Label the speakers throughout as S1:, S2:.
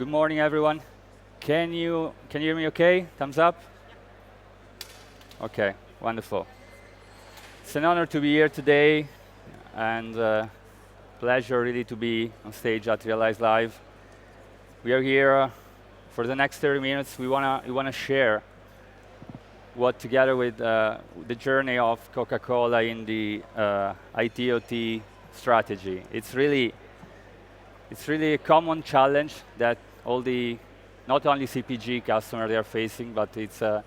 S1: Good morning, everyone. Can you hear me okay? Thumbs up? Okay, wonderful. It's an honor to be here today, and pleasure really to be on stage at Realize Live. We are here for the next 30 minutes. We wanna share what, together with the journey of Coca-Cola in the IT/OT strategy. It's really a common challenge that all the, not only CPG customers they are facing, but it's an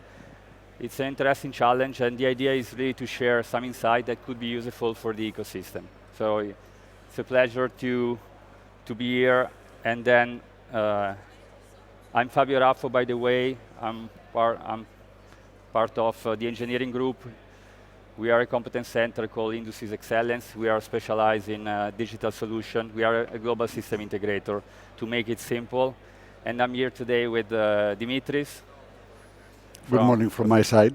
S1: interesting challenge, and the idea is really to share some insight that could be useful for the ecosystem. So it's a pleasure to be here. And then I'm Fabio Raffo, by the way. I'm part of the engineering group. We are a competence center called Industries Excellence. We are specialized in digital solution. We are a global system integrator, to make it simple. And I'm here today with Dimitris.
S2: Good morning from my side.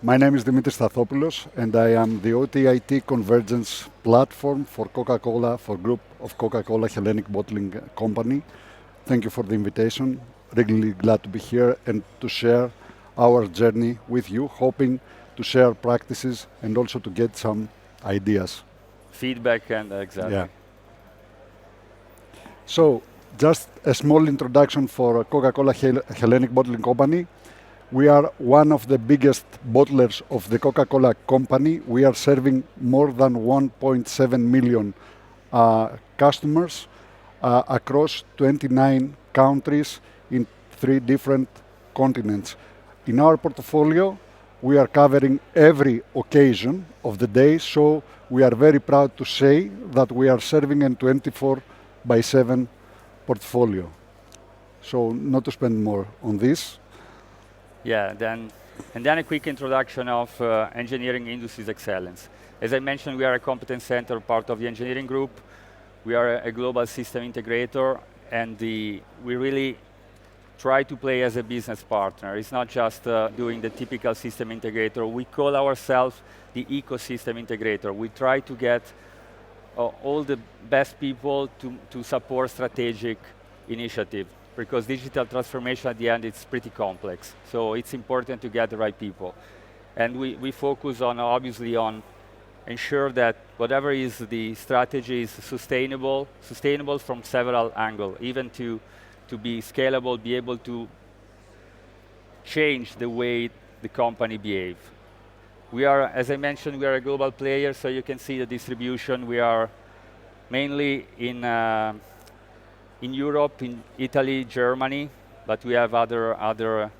S2: My name is Dimitris Stathopoulos, and I am the OT/IT Convergence platform for Coca-Cola, for group of Coca-Cola Hellenic Bottling Company. Thank you for the invitation. Really glad to be here and to share our journey with you, hoping to share practices and also to get some ideas.
S1: Feedback and exactly.
S2: Yeah. So, just a small introduction for Coca-Cola Hellenic Bottling Company. We are one of the biggest bottlers of the Coca-Cola company. We are serving more than 1.7 million customers across 29 countries in 3 different continents. In our portfolio, we are covering every occasion of the day, so we are very proud to say that we are serving a 24/7 portfolio. So not to spend more on this.
S1: Yeah, then a quick introduction of engineering industries excellence. As I mentioned, we are a competence center, part of the engineering group. We are a global system integrator, and we really try to play as a business partner. It's not just doing the typical system integrator. We call ourselves the ecosystem integrator. We try to get all the best people to support strategic initiative, because digital transformation at the end, it's pretty complex. So it's important to get the right people. And we focus on, obviously, on ensure that whatever is the strategy is sustainable from several angles, even to be scalable, be able to change the way the company behave. We are, as I mentioned, we are a global player, so you can see the distribution. We are mainly in Europe, in Italy, Germany, but we have other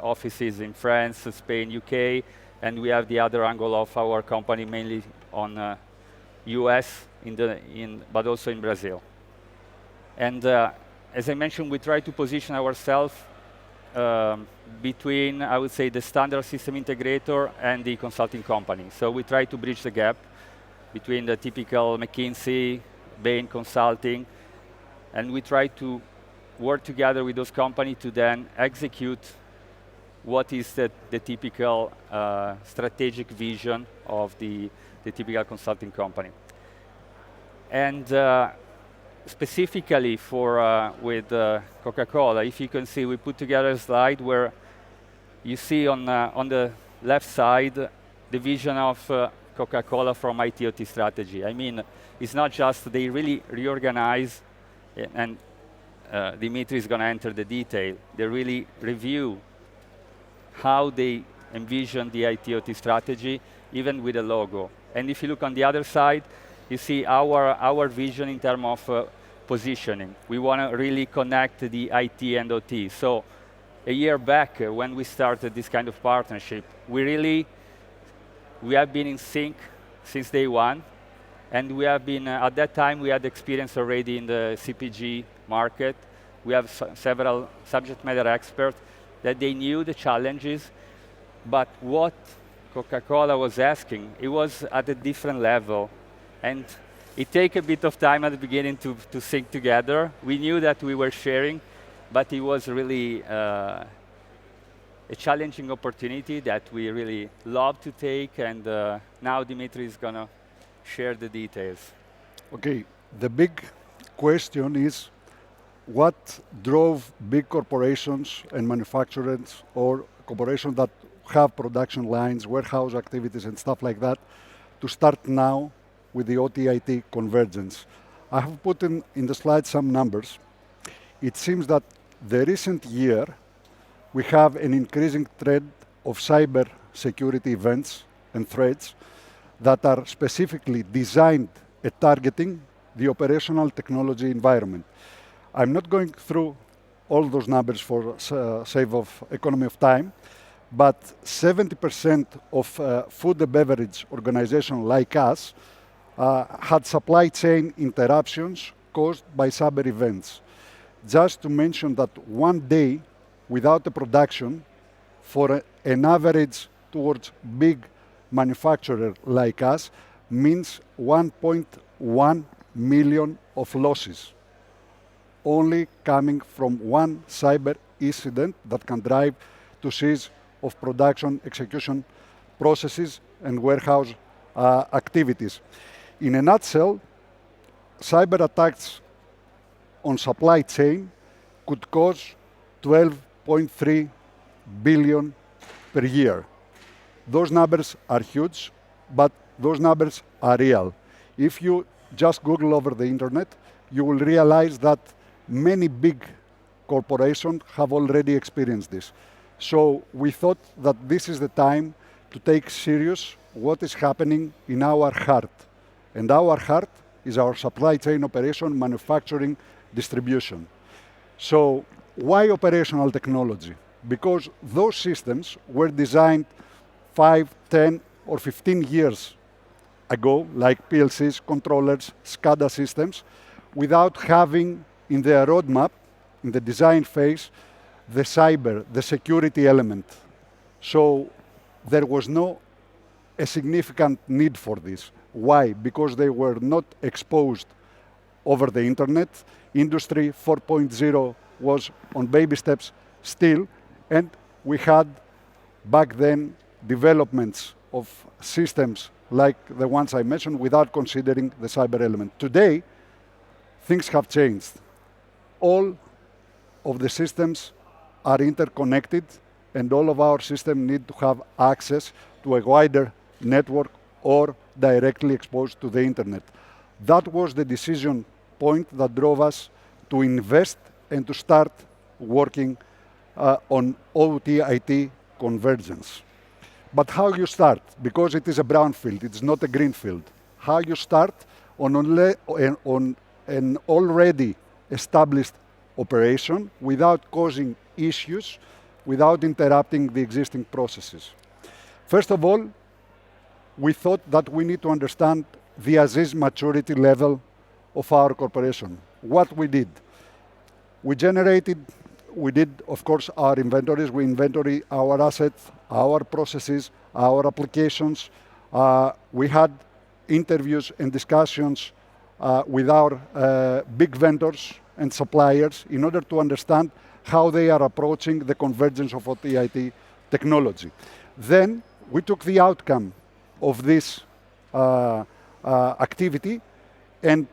S1: offices in France, Spain, UK, and we have the other angle of our company mainly on US, but also in Brazil. And as I mentioned, we try to position ourselves between, I would say, the standard system integrator and the consulting company. So we try to bridge the gap between the typical McKinsey, Bain Consulting, and we try to work together with those companies to then execute what is the typical strategic vision of the typical consulting company. And specifically with Coca-Cola, if you can see, we put together a slide where you see on the left side the vision of Coca-Cola from IT/OT strategy. I mean, it's not just they really reorganize, and Dimitri is going to enter the detail. They really review how they envision the IT/OT strategy, even with a logo. And if you look on the other side, you see our vision in terms of positioning. We want to really connect the IT and OT. So a year back, when we started this kind of partnership, we have been in sync since day one. And we have been, at that time, we had experience already in the CPG market. We have several subject matter experts that they knew the challenges, but what Coca-Cola was asking, it was at a different level. And it took a bit of time at the beginning to sync together. We knew that we were sharing, but it was really a challenging opportunity that we really love to take. And now Dimitri is going to share the details.
S2: Okay, the big question is what drove big corporations and manufacturers or corporations that have production lines, warehouse activities and stuff like that to start now with the OT-IT convergence. I have put in the slide some numbers. It seems that the recent year we have an increasing trend of cyber security events and threats that are specifically designed at targeting the operational technology environment. I'm not going through all those numbers for sake of economy of time, but 70% of food and beverage organizations like us had supply chain interruptions caused by cyber events. Just to mention that one day without a production for an average towards big manufacturer like us means 1.1 million of losses, only coming from one cyber incident that can drive to cease of production execution processes and warehouse activities. In a nutshell, cyber attacks on supply chain could cause 12.3 billion per year. Those numbers are huge, but those numbers are real. If you just Google over the internet, you will realize that many big corporations have already experienced this. So we thought that this is the time to take serious what is happening in our heart. And our heart is our supply chain operation, manufacturing, distribution. So why operational technology? Because those systems were designed 5, 10, or 15 years ago, like PLCs, controllers, SCADA systems, without having in their roadmap, in the design phase, the cyber, the security element. So there was no a significant need for this. Why? Because they were not exposed over the internet. Industry 4.0 was on baby steps still, and we had back then developments of systems like the ones I mentioned without considering the cyber element. Today, things have changed. All of the systems are interconnected, and all of our systems need to have access to a wider network or directly exposed to the internet. That was the decision point that drove us to invest and to start working on OT-IT convergence. But how you start? Because it is a brownfield, it's not a greenfield. How you start on an already established operation without causing issues, without interrupting the existing processes. First of all, we thought that we need to understand the as-is maturity level of our corporation. What we did? We did, of course, our inventories. We inventory our assets, our processes, our applications. We had interviews and discussions with our big vendors and suppliers in order to understand how they are approaching the convergence of OT-IT technology. Then we took the outcome of this activity, and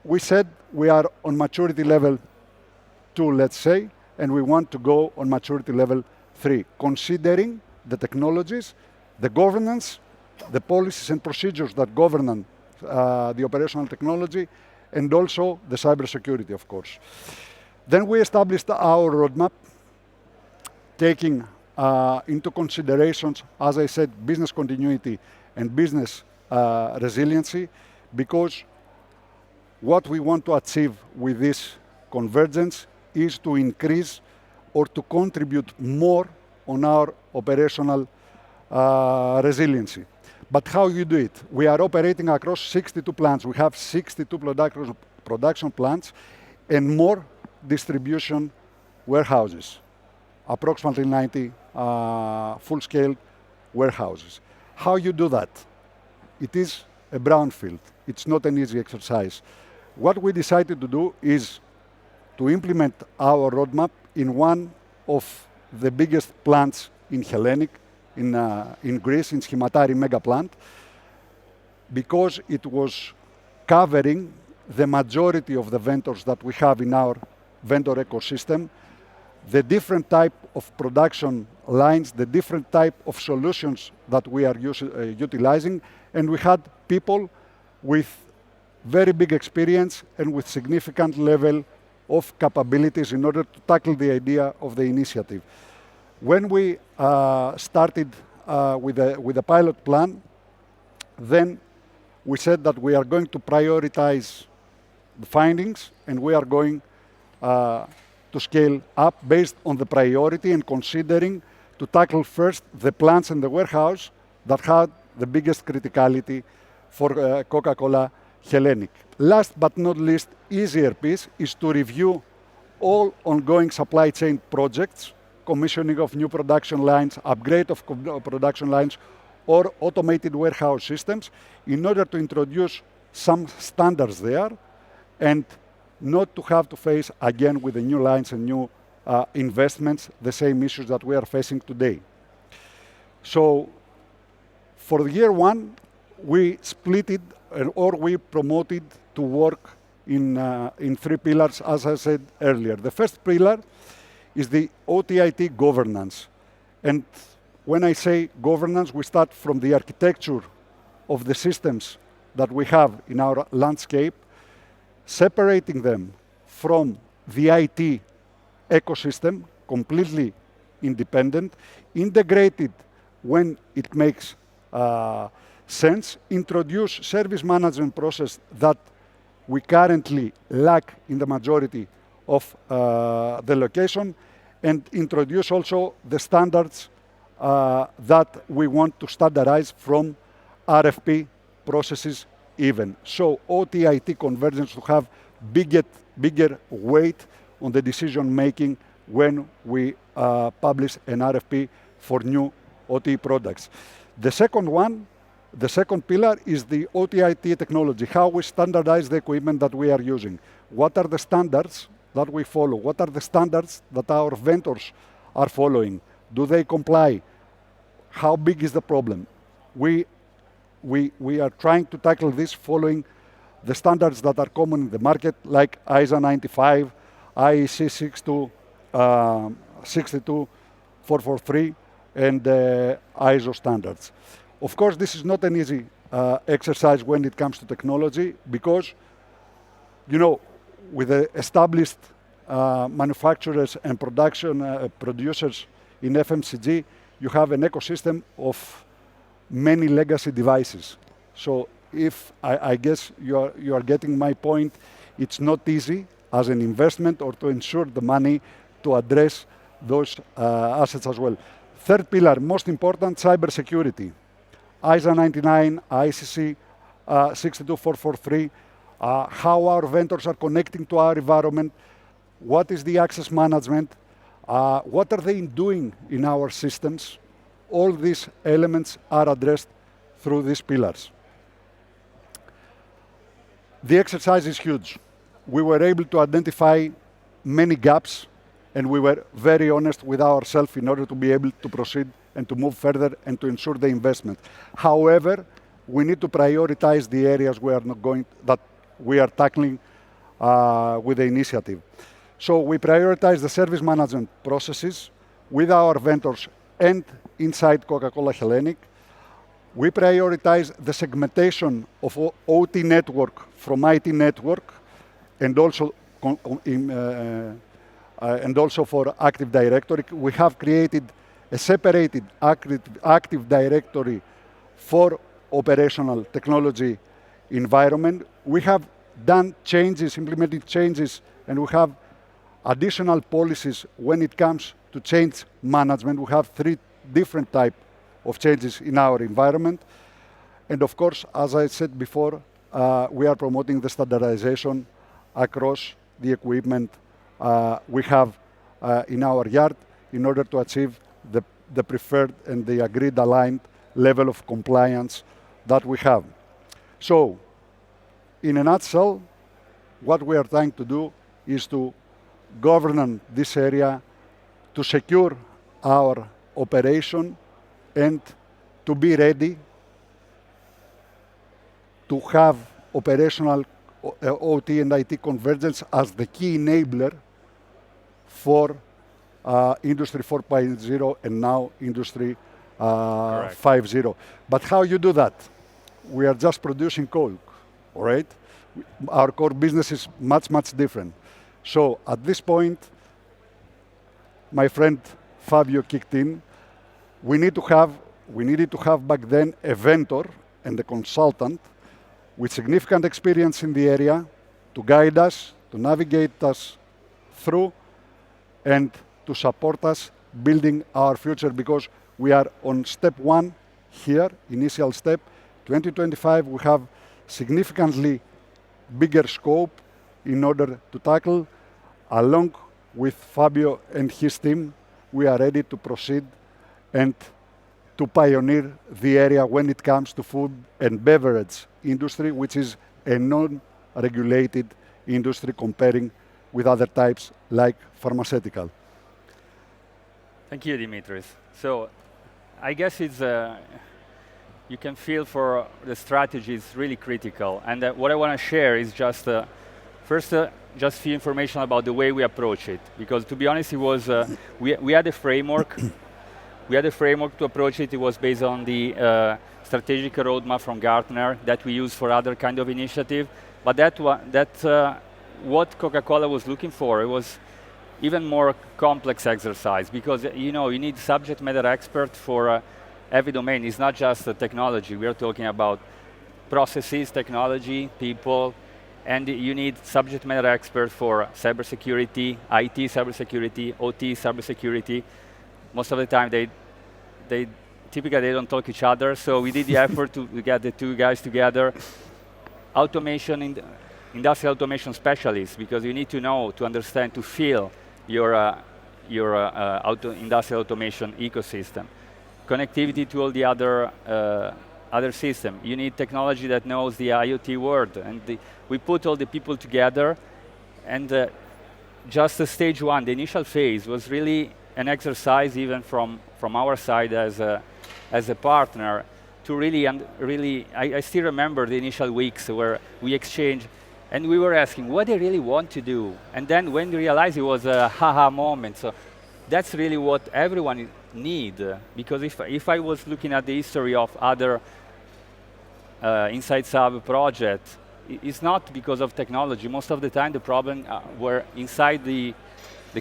S2: we said we are on maturity level 2, let's say, and we want to go on maturity level 3, considering the technologies, the governance, the policies and procedures that govern the operational technology, and also the cybersecurity, of course. Then we established our roadmap, taking into considerations, as I said, business continuity and business resiliency, because what we want to achieve with this convergence is to increase or to contribute more on our operational resiliency. But how you do it? We are operating across 62 plants. We have 62 production plants and more distribution warehouses, approximately 90 full-scale warehouses. How you do that? It is a brownfield. It's not an easy exercise. What we decided to do is to implement our roadmap in one of the biggest plants in Hellenic, in Greece, in Schematari mega plant, because it was covering the majority of the vendors that we have in our vendor ecosystem, the different type of production lines, the different type of solutions that we are utilizing, and we had people with very big experience and with significant level of capabilities in order to tackle the idea of the initiative. When we started with a pilot plan, then we said that we are going to prioritize the findings and we are going to scale up based on the priority and considering to tackle first the plants and the warehouse that had the biggest criticality for Coca-Cola Hellenic. Last but not least, easier piece is to review all ongoing supply chain projects, commissioning of new production lines, upgrade of production lines, or automated warehouse systems in order to introduce some standards there and not to have to face again with the new lines and new investments the same issues that we are facing today. So for the year one, we split it or we promoted to work in three pillars, as I said earlier. The first pillar is the OTIT governance. And when I say governance, we start from the architecture of the systems that we have in our landscape, separating them from the IT ecosystem, completely independent, integrated when it makes sense, introduce service management process that we currently lack in the majority of the location, and introduce also the standards that we want to standardize from RFP processes even. So OTIT convergence to have bigger weight on the decision making when we publish an RFP for new OT products. The second pillar is the OTIT technology, how we standardize the equipment that we are using. What are the standards that we follow? What are the standards that our vendors are following? Do they comply? How big is the problem? We are trying to tackle this following the standards that are common in the market, like ISA 95, IEC 62443, and ISO standards. Of course, this is not an easy exercise when it comes to technology because, with the established manufacturers and producers in FMCG, you have an ecosystem of many legacy devices. So if I guess you are getting my point, it's not easy as an investment or to ensure the money to address those assets as well. Third pillar, most important, cybersecurity. ISA 99, ICC 62443, how our vendors are connecting to our environment, what is the access management, what are they doing in our systems. All these elements are addressed through these pillars. The exercise is huge. We were able to identify many gaps, and we were very honest with ourselves in order to be able to proceed and to move further and to ensure the investment. However, we need to prioritize the areas that we are tackling with the initiative. So we prioritize the service management processes with our vendors and inside Coca-Cola Hellenic. We prioritize the segmentation of OT network from IT network, and also for Active Directory. We have created a separated Active Directory for operational technology environment. We have done changes, implemented changes, and we have additional policies when it comes to change management. We have 3 different types of changes in our environment. And of course, as I said before, we are promoting the standardization across the equipment we have in our yard in order to achieve the preferred and the agreed aligned level of compliance that we have. So, in a nutshell, what we are trying to do is to govern this area, to secure our operation, and to be ready to have operational OT and IT convergence as the key enabler for Industry 4.0 and now Industry 5.0. But how you do that? We are just producing Coke, all right? Our core business is much, much different. So at this point, my friend Fabio kicked in. We needed to have back then a vendor and a consultant with significant experience in the area to guide us, to navigate us through, and to support us building our future, because we are on step one here, initial step. 2025, we have significantly bigger scope in order to tackle. Along with Fabio and his team, we are ready to proceed and to pioneer the area when it comes to food and beverage industry, which is a non-regulated industry comparing with other types like pharmaceutical.
S1: Thank you, Dimitris. So I guess it's you can feel for the strategy is really critical. And what I want to share is just first just few information about the way we approach it. Because to be honest, it was we had a framework. We had a framework to approach it. It was based on the strategic roadmap from Gartner that we use for other kind of initiative. But what Coca-Cola was looking for, it was even more complex exercise, because you need subject matter expert for every domain. It's not just the technology. We are talking about processes, technology, people, and you need subject matter expert for cybersecurity, IT cybersecurity, OT cybersecurity. Most of the time, they typically they don't talk each other. So we did the effort to get the two guys together. Automation, industrial automation specialists, because you need to know, to understand, to feel your industrial automation ecosystem. Connectivity to all the other system. You need technology that knows the IoT world, and we put all the people together, and just the stage one, the initial phase, was really an exercise, even from our side as a partner, to really, I still remember the initial weeks where we exchanged, and we were asking what they really want to do. And then when we realized, it was a haha moment. So that's really what everyone needs. Because if I was looking at the history of other Inside Sub projects, it's not because of technology. Most of the time, the problem were inside the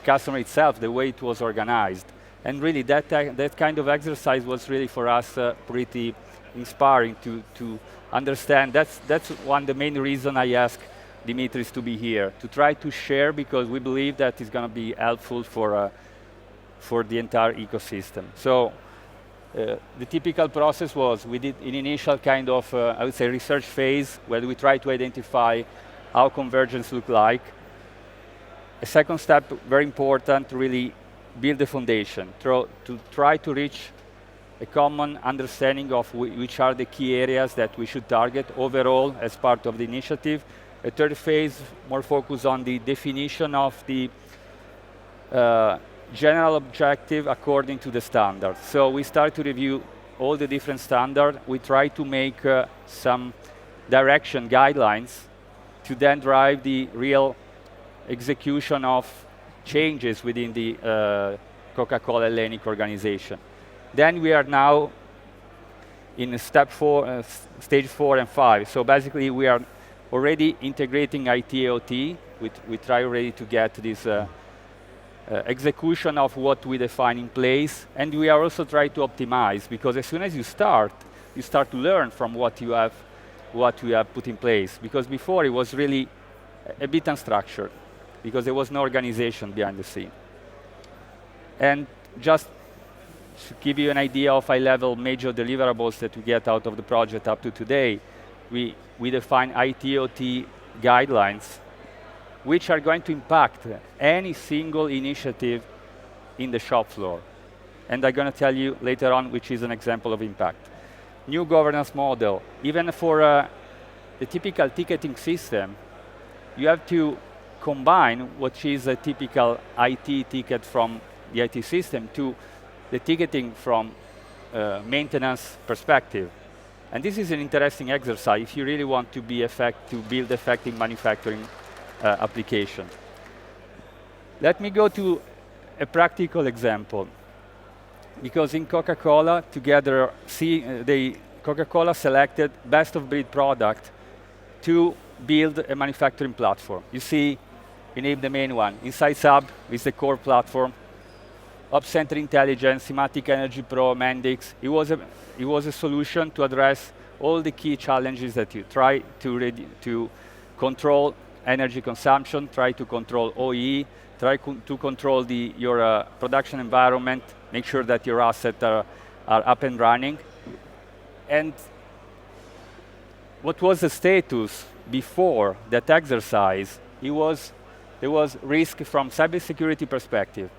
S1: customer itself, the way it was organized. And really, that kind of exercise was really for us pretty inspiring to understand. That's one the main reason I asked Dimitris to be here, to try to share, because we believe that it's going to be helpful for the entire ecosystem. So the typical process was we did an initial kind of, I would say, research phase where we try to identify how convergence look like. A second step, very important, to really build the foundation, to try to reach a common understanding of which are the key areas that we should target overall as part of the initiative. A third phase, more focused on the definition of the general objective according to the standards. So we start to review all the different standards. We try to make some direction guidelines to then drive the real execution of changes within the Coca-Cola Hellenic organization. Then we are now in stage 4 and 5. So basically, we are already integrating IT/OT. We try already to get this execution of what we define in place, and we are also trying to optimize, because as soon as you start to learn from what you have put in place. Because before it was really a bit unstructured, because there was no organization behind the scene. And just to give you an idea of high-level major deliverables that we get out of the project up to today, we define IT/OT guidelines, which are going to impact any single initiative in the shop floor. And I'm going to tell you later on which is an example of impact. New governance model. Even for the typical ticketing system, you have to combine what is a typical IT ticket from the IT system to the ticketing from maintenance perspective. And this is an interesting exercise if you really want to build effective manufacturing application. Let me go to a practical example. Because in Coca-Cola, together, Coca-Cola selected best of breed product to build a manufacturing platform. You see, we named the main one. Insights Hub is the core platform. Ops Center Intelligence, Semantic Energy Pro, Mendix. It was a solution to address all the key challenges that you try to control energy consumption, try to control OEE, try to control your production environment, make sure that your assets are up and running. And what was the status before that exercise? There was risk from cybersecurity perspective.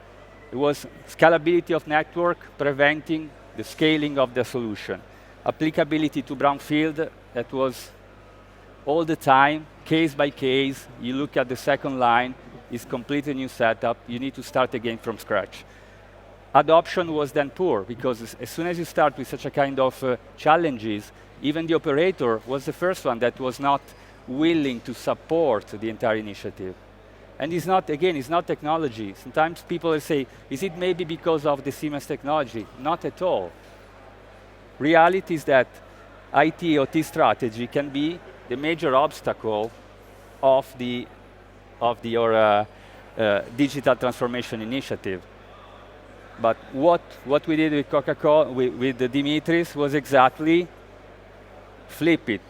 S1: It was scalability of network, preventing the scaling of the solution. Applicability to brownfield, that was all the time, case by case. You look at the second line, it's completely new setup. You need to start again from scratch. Adoption was then poor, because as soon as you start with such a kind of challenges, even the operator was the first one that was not willing to support the entire initiative. And it's not technology. Sometimes people will say, is it maybe because of the Siemens technology? Not at all. Reality is that IT/OT strategy can be the major obstacle of your digital transformation initiative. But what we did with Coca-Cola, with the Dimitris, was exactly flip it,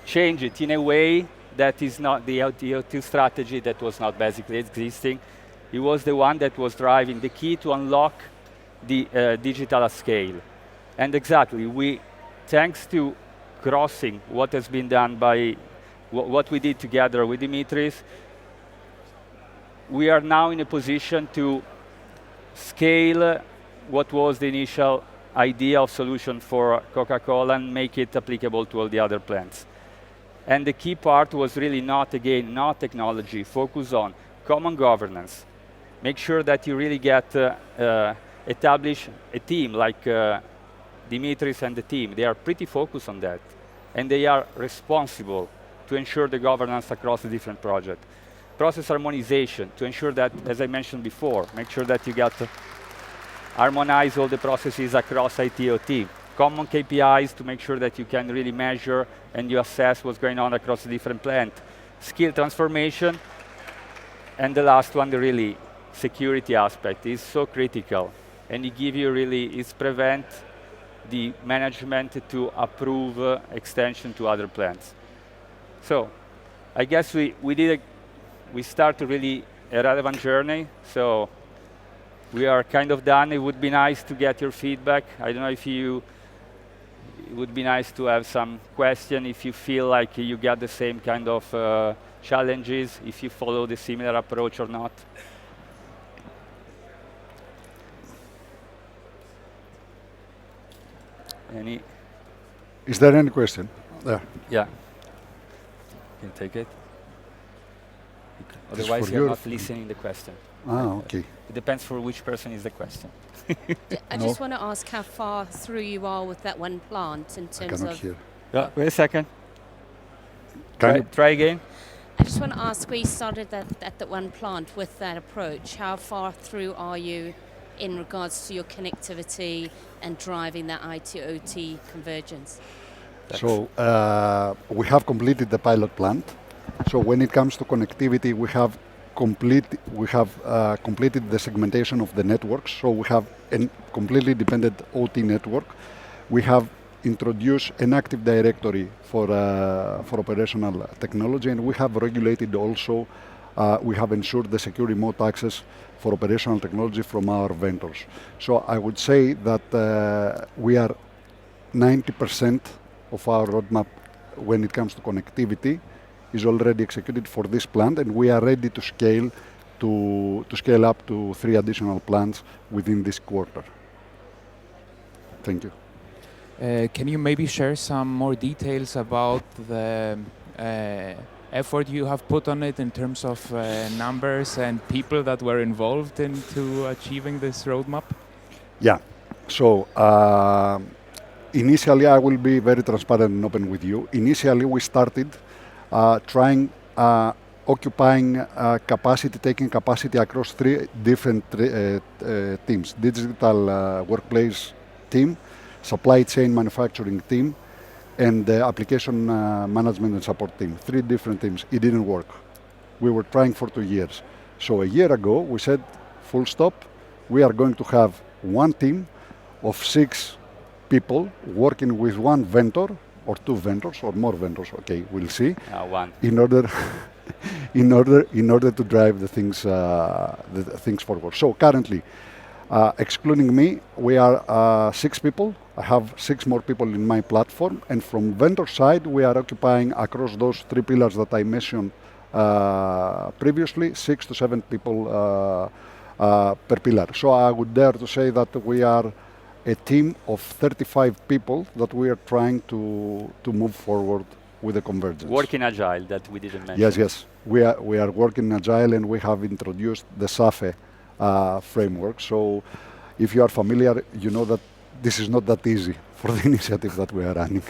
S1: change it in a way that is not the IT/OT strategy that was not basically existing. It was the one that was driving the key to unlock the digital at scale. And exactly, thanks to crossing what has been done by what we did together with Dimitris, we are now in a position to scale what was the initial idea of solution for Coca-Cola and make it applicable to all the other plants. And the key part was really not technology, focus on common governance. Make sure that you really establish a team like Dimitris and the team. They are pretty focused on that. And they are responsible to ensure the governance across the different projects. Process harmonization, to ensure that, as I mentioned before, make sure that you harmonize all the processes across IT/OT. Common KPIs to make sure that you can really measure and you assess what's going on across the different plants. Skill transformation. And the last one, the really security aspect, is so critical. And it give you it prevent the management to approve extension to other plants. So I guess we start really a relevant journey. So we are kind of done. It would be nice to get your feedback. I don't know if it would be nice to have some question if you feel like you get the same kind of challenges, if you follow the similar approach or not.
S2: Is there any question? There.
S1: Yeah. You can take it. Otherwise, you're not listening the question.
S2: Okay.
S1: It depends for which person is the question.
S3: I just want to ask how far through you are with that one plant in terms of...
S2: hear.
S1: Wait a second. Try again.
S3: I just want to ask where you started at that one plant with that approach. How far through are you in regards to your connectivity and driving that IT/OT convergence?
S2: So we have completed the pilot plant. So when it comes to connectivity, we have completed the segmentation of the networks. So we have a completely dependent OT network. We have introduced an active directory for operational technology, and we have regulated also. We have ensured the secure remote access for operational technology from our vendors. So I would say that we are 90% of our roadmap when it comes to connectivity is already executed for this plant, and we are ready to scale up to 3 additional plants within this quarter. Thank you.
S4: Can you maybe share some more details about the effort you have put on it in terms of numbers and people that were involved into achieving this roadmap?
S2: Yeah. So initially, I will be very transparent and open with you. Initially, we started trying occupying capacity, taking capacity across three different teams: digital workplace team, supply chain manufacturing team, and the application management and support team. Three different teams. It didn't work. We were trying for 2 years. So a year ago, we said, full stop, we are going to have one team of 6 people working with one vendor, or 2 vendors, or more vendors, okay, we'll see.
S1: One.
S2: In order, in order to drive the things forward. So currently, excluding me, we are 6 people. I have 6 more people in my platform, and from vendor side, we are occupying across those 3 pillars that I mentioned previously, 6 to 7 people per pillar. So I would dare to say that we are a team of 35 people that we are trying to move forward with the Convergence.
S1: Working agile, that we didn't mention.
S2: Yes. We are working agile, and we have introduced the SAFe framework. So if you are familiar, you know that this is not that easy for the initiative that we are running.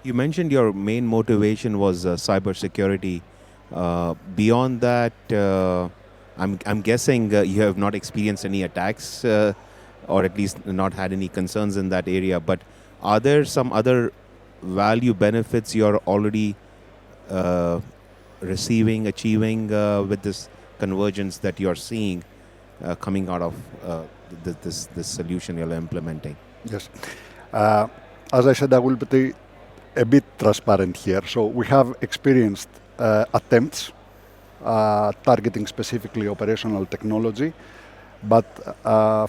S5: You mentioned your main motivation was cybersecurity. Beyond that, I'm guessing you have not experienced any attacks, or at least not had any concerns in that area. But are there some other value benefits you're already achieving with this convergence that you're seeing coming out of this solution you're implementing?
S2: Yes. As I said, I will be a bit transparent here. So we have experienced attempts targeting specifically operational technology, but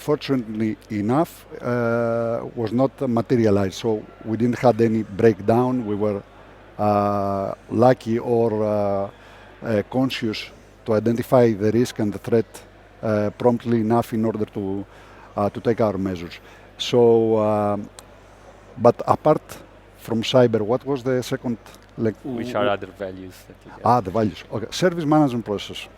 S2: fortunately enough was not materialized. So we didn't have any breakdown. We were lucky or conscious to identify the risk and the threat promptly enough in order to take our measures. So, but apart from cyber, what was the second?
S1: Which are other values that you get?
S2: The values. Okay, service management process.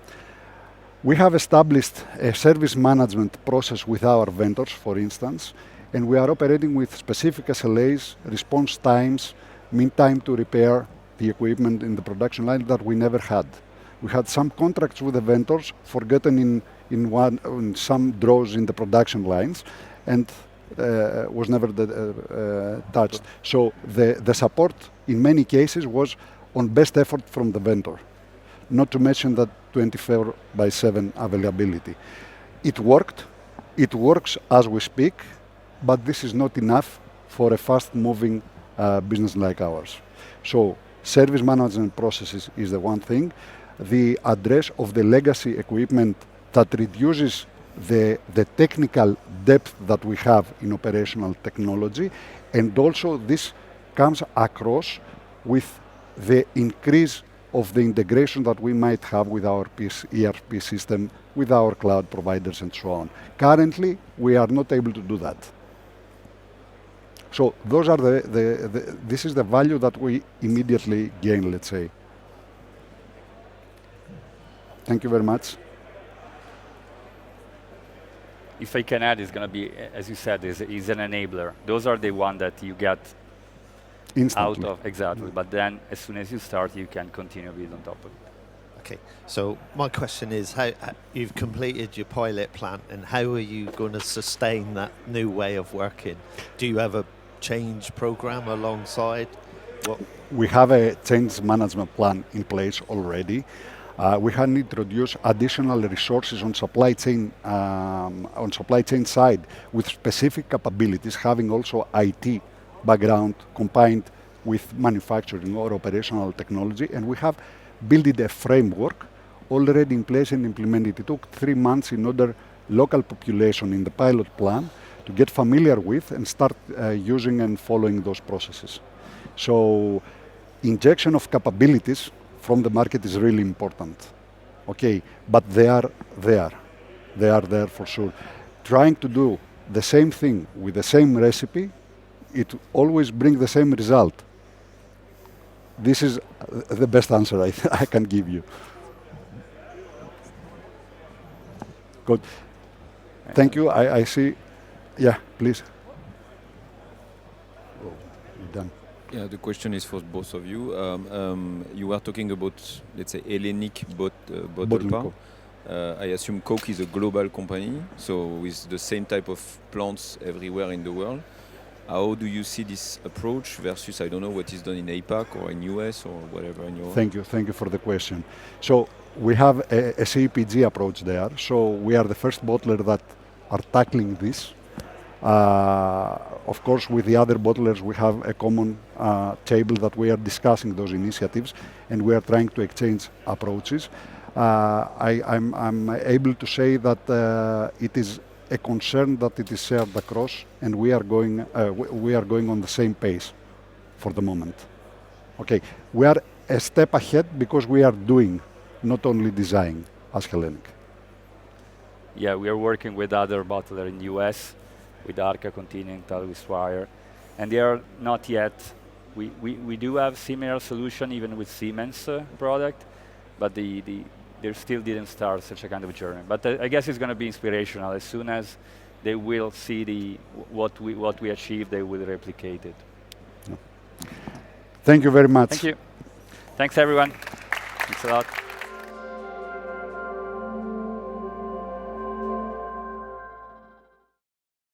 S2: We have established a service management process with our vendors, for instance, and we are operating with specific SLAs, response times, mean time to repair the equipment in the production line that we never had. We had some contracts with the vendors forgotten in some draws in the production lines, and was never touched. So the support in many cases was on best effort from the vendor, not to mention that 24/7 availability. It worked, it works as we speak, but this is not enough for a fast-moving business like ours. So service management processes is the one thing. The address of the legacy equipment that reduces the technical depth that we have in operational technology, and also this comes across with the increase of the integration that we might have with our ERP system, with our cloud providers, and so on. Currently, we are not able to do that. So those are this is the value that we immediately gain, let's say. Thank you very much.
S1: If I can add, it's going to be, as you said, is an enabler. Those are the one that you get
S2: Instantly.
S1: out of, exactly. But then, as soon as you start, you can continue build on top of it.
S6: Okay, so my question is, how you've completed your pilot plant, and how are you going to sustain that new way of working? Do you have a change program alongside?
S2: We have a change management plan in place already. We have introduced additional resources on supply chain side with specific capabilities, having also IT background combined with manufacturing or operational technology, and we have built a framework already in place and implemented. It took 3 months in order local population in the pilot plan to get familiar with and start using and following those processes. So injection of capabilities from the market is really important. Okay, but they are there. They are there for sure. Trying to do the same thing with the same recipe, it always brings the same result. This is the best answer I can give you. Good. Thank you. I see. Yeah, please. Oh, you're done.
S7: Yeah, the question is for both of you. You were talking about, let's say, Hellenic bottle
S2: Bottling
S7: bar.
S2: co.
S7: I assume Coke is a global company, so with the same type of plants everywhere in the world. How do you see this approach versus, I don't know, what is done in APAC or in US or whatever in your...
S2: Thank you for the question. So we have a CPG approach there. So we are the first bottler that are tackling this. Of course, with the other bottlers, we have a common table that we are discussing those initiatives, and we are trying to exchange approaches. I'm able to say that it is a concern that it is shared across, and we are going on the same pace for the moment. Okay, we are a step ahead because we are doing, not only design as Hellenic.
S1: Yeah, we are working with other bottlers in US, with Arca Continental, with Swire, and they are not yet. We do have similar solution even with Siemens product, but they still didn't start such a kind of journey. But I guess it's going to be inspirational. As soon as they will see what we achieve, they will replicate it.
S2: Thank you very much.
S1: Thank you. Thanks everyone. Thanks a lot.